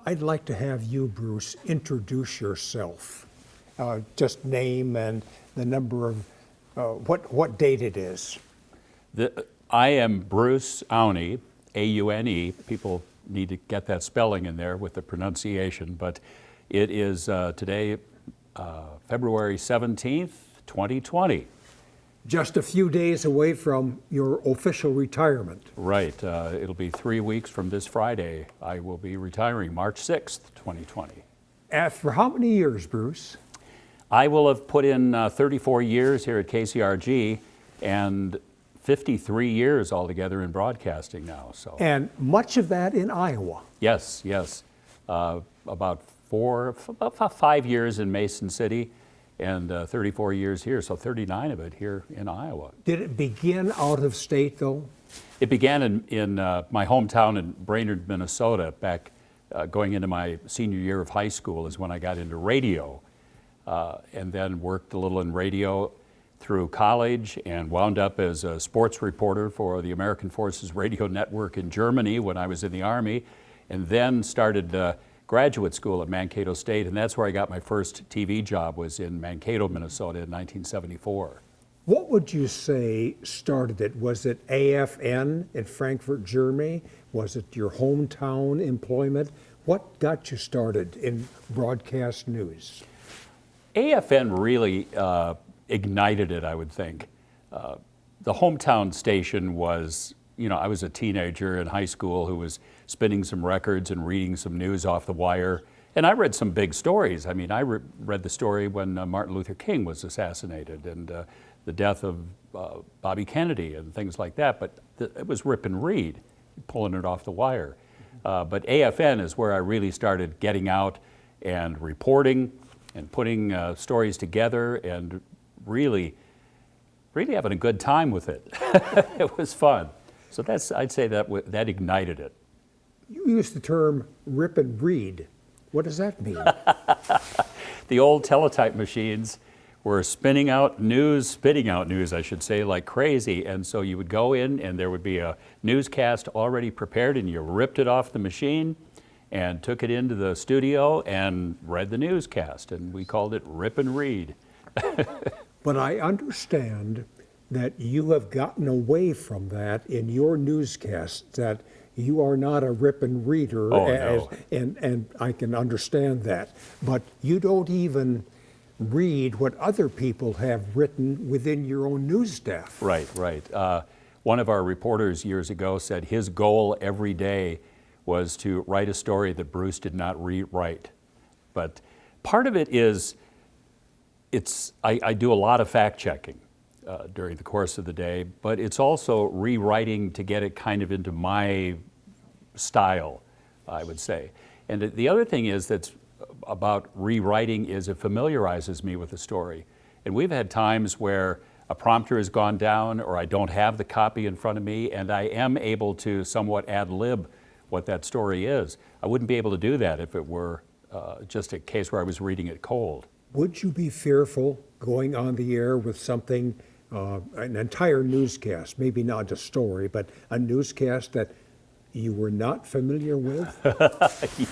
I'd like to have you, Bruce, introduce yourself. Just name and the number of, what date it is. I am Bruce Aune, A-U-N-E. People need to get that spelling in there with the pronunciation, but it is today, February 17th, 2020. Just a few days away from your official retirement. Right. It'll be 3 weeks from this Friday. I will be retiring March 6th, 2020. For how many years, Bruce? I will have put in 34 years here at KCRG and 53 years altogether in broadcasting now. So. And much of that in Iowa. Yes, yes. About 5 years in Mason City and 34 years here, so 39 of it here in Iowa. Did it begin out of state, though? It began in my hometown in Brainerd, Minnesota, back going into my senior year of high school is when I got into radio, and then worked a little in radio through college and wound up as a sports reporter for the American Forces Radio Network in Germany when I was in the Army, and then started graduate school at Mankato State, and that's where I got my first TV job, was in Mankato, Minnesota in 1974. What would you say started it? Was it AFN in Frankfurt, Germany? Was it your hometown employment? What got you started in broadcast news? AFN really ignited it, I would think. The hometown station was, I was a teenager in high school who was spinning some records and reading some news off the wire. And I read some big stories. I mean, I read the story when Martin Luther King was assassinated and the death of Bobby Kennedy and things like that. But it was rip and read, pulling it off the wire. But AFN is where I really started getting out and reporting and putting stories together and really having a good time with it. It was fun. So I'd say that ignited it. You use the term rip and read. What does that mean? The old teletype machines were spitting out news, I should say, like crazy. And so you would go in and there would be a newscast already prepared and you ripped it off the machine and took it into the studio and read the newscast. And we called it rip and read. But I understand that you have gotten away from that in your newscasts, that you are not a rip and reader, no. and I can understand that. But you don't even read what other people have written within your own news staff. Right. One of our reporters years ago said his goal every day was to write a story that Bruce did not rewrite. But part of it is, I do a lot of fact checking during the course of the day, but it's also rewriting to get it kind of into my style, I would say. And the other thing is that's about rewriting is it familiarizes me with the story. And we've had times where a prompter has gone down or I don't have the copy in front of me and I am able to somewhat ad lib what that story is. I wouldn't be able to do that if it were just a case where I was reading it cold. Would you be fearful going on the air with something, an entire newscast, maybe not a story, but a newscast that you were not familiar with?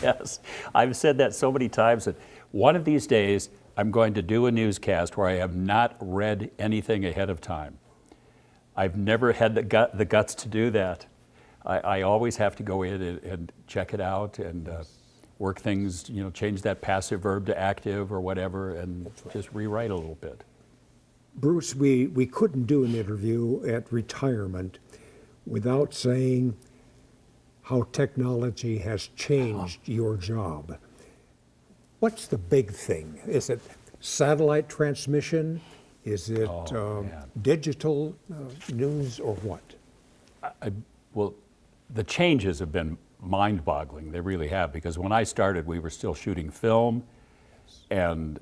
Yes, I've said that so many times that one of these days I'm going to do a newscast where I have not read anything ahead of time. I've never had the guts to do that. I always have to go in and check it out and work things, change that passive verb to active or whatever, and just rewrite a little bit. Bruce, we couldn't do an interview at retirement without saying how technology has changed your job. What's the big thing? Is it satellite transmission? Is it digital news or what? Well, the changes have been mind-boggling. They really have, because when I started, we were still shooting film and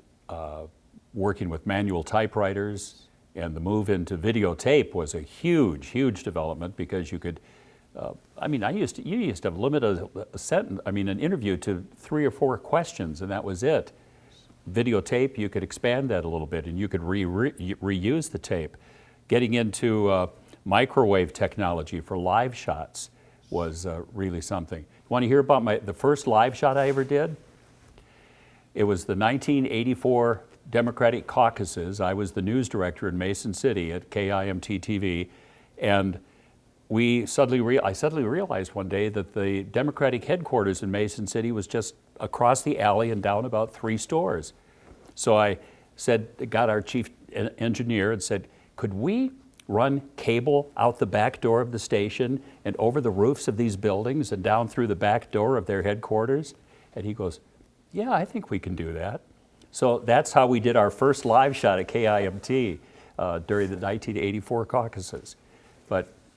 working with manual typewriters, and the move into videotape was a huge development because you could. You used to have limited an interview to 3 or 4 questions, and that was it. Videotape, you could expand that a little bit, and you could reuse the tape. Getting into microwave technology for live shots, was really something. Want to hear about the first live shot I ever did? It was the 1984 Democratic caucuses. I was the news director in Mason City at KIMT TV, and I suddenly realized one day that the Democratic headquarters in Mason City was just across the alley and down about 3 stores. So I got our chief engineer and said, could we run cable out the back door of the station and over the roofs of these buildings and down through the back door of their headquarters? And he goes, yeah, I think we can do that. So that's how we did our first live shot at KIMT during the 1984 caucuses.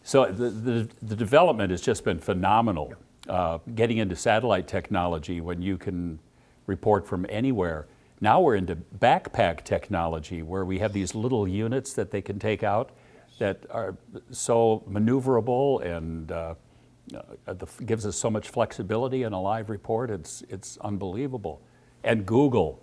So the development has just been phenomenal. Getting into satellite technology when you can report from anywhere. Now we're into backpack technology where we have these little units that they can take out that are so maneuverable and gives us so much flexibility in a live report. It's unbelievable. And Google.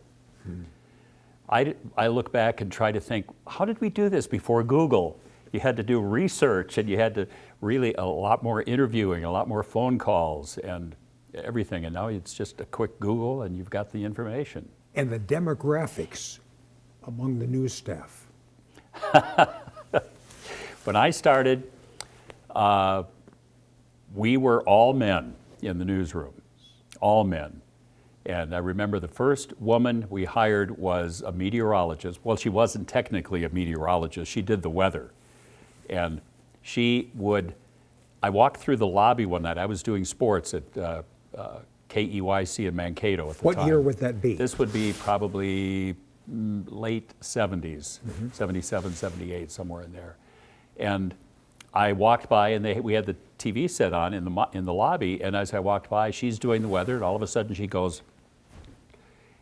I look back and try to think, how did we do this before Google? You had to do research, and you had to really a lot more interviewing, a lot more phone calls and everything. And now it's just a quick Google and you've got the information. And the demographics among the news staff. When I started, we were all men in the newsroom, all men. And I remember the first woman we hired was a meteorologist. Well, she wasn't technically a meteorologist, she did the weather. And I walked through the lobby one night. I was doing sports at KEYC in Mankato at the time. What year would that be? This would be probably late 70s, 77, 78, somewhere in there. And I walked by, and we had the TV set on in the lobby, and as I walked by, she's doing the weather, and all of a sudden she goes,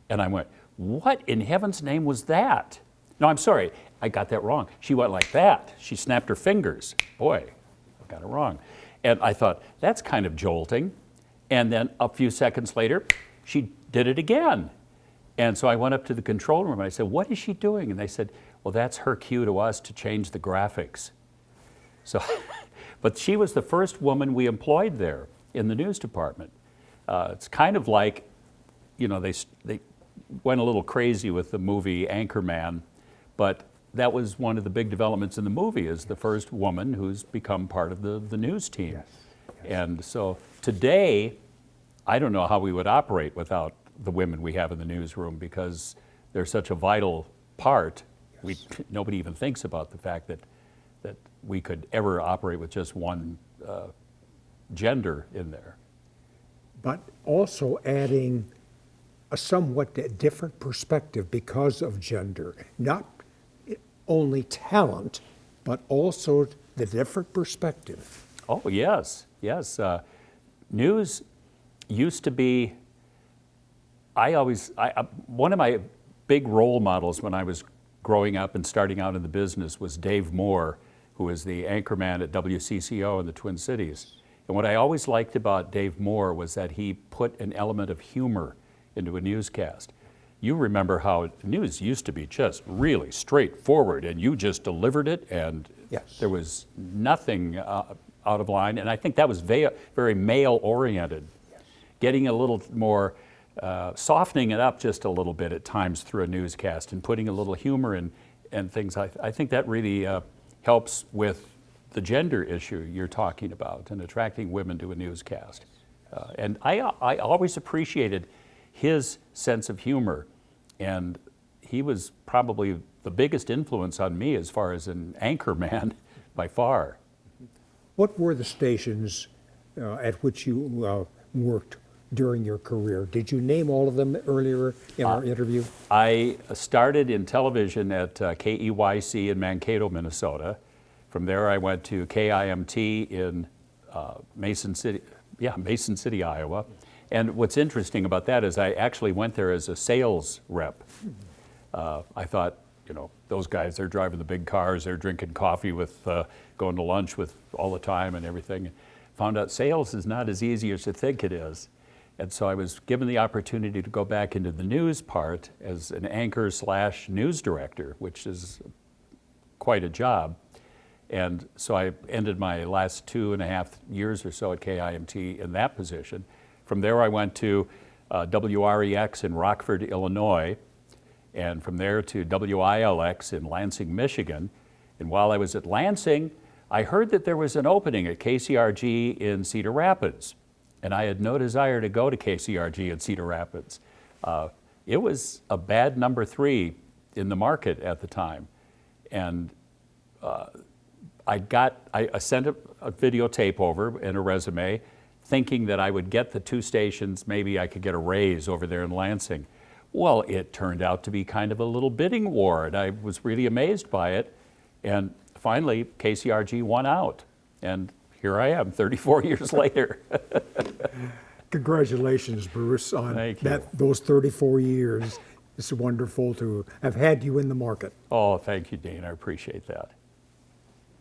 and I went, what in heaven's name was that? No, I'm sorry, I got that wrong. She went like that. She snapped her fingers. Boy, I got it wrong. And I thought, that's kind of jolting. And then a few seconds later, she did it again. And so I went up to the control room and I said, what is she doing? And they said, well, that's her cue to us to change the graphics. So, but she was the first woman we employed there in the news department. It's kind of like, they went a little crazy with the movie Anchorman, but that was one of the big developments in the movie, is the first woman who's become part of the news team. Yes. And so today, I don't know how we would operate without the women we have in the newsroom, because they're such a vital part. Yes. Nobody even thinks about the fact that we could ever operate with just one gender in there. But also adding a somewhat different perspective because of gender. Not only talent, but also the different perspective. Oh, yes, yes. News used to be, one of my big role models when I was growing up and starting out in the business was Dave Moore, who was the anchorman at WCCO in the Twin Cities. And what I always liked about Dave Moore was that he put an element of humor into a newscast. You remember how news used to be just really straightforward, and you just delivered it, and yes, there was nothing out of line. And I think that was very male-oriented. Yes. Getting a little more, softening it up just a little bit at times through a newscast and putting a little humor in and things. I think that really helps with the gender issue you're talking about and attracting women to a newscast. And I always appreciated his sense of humor, and he was probably the biggest influence on me as far as an anchor man by far. What were the stations at which you worked during your career? Did you name all of them earlier in our interview? I started in television at KEYC in Mankato, Minnesota. From there I went to KIMT in Mason City, Iowa. And what's interesting about that is I actually went there as a sales rep. I thought, those guys, they're driving the big cars, they're drinking coffee with, going to lunch with all the time and everything. Found out sales is not as easy as you think it is. And so I was given the opportunity to go back into the news part as an anchor / news director, which is quite a job. And so I ended my last 2.5 years or so at KIMT in that position. From there I went to WREX in Rockford, Illinois, and from there to WILX in Lansing, Michigan. And while I was at Lansing, I heard that there was an opening at KCRG in Cedar Rapids. And I had no desire to go to KCRG in Cedar Rapids. It was a bad number 3 in the market at the time. And I sent a videotape over and a resume, thinking that I would get the 2 stations, maybe I could get a raise over there in Lansing. Well, it turned out to be kind of a little bidding war, and I was really amazed by it. And finally, KCRG won out. And here I am, 34 years later. Congratulations, Bruce, on Thank you. those 34 years. It's wonderful to have had you in the market. Oh, thank you, Dean. I appreciate that.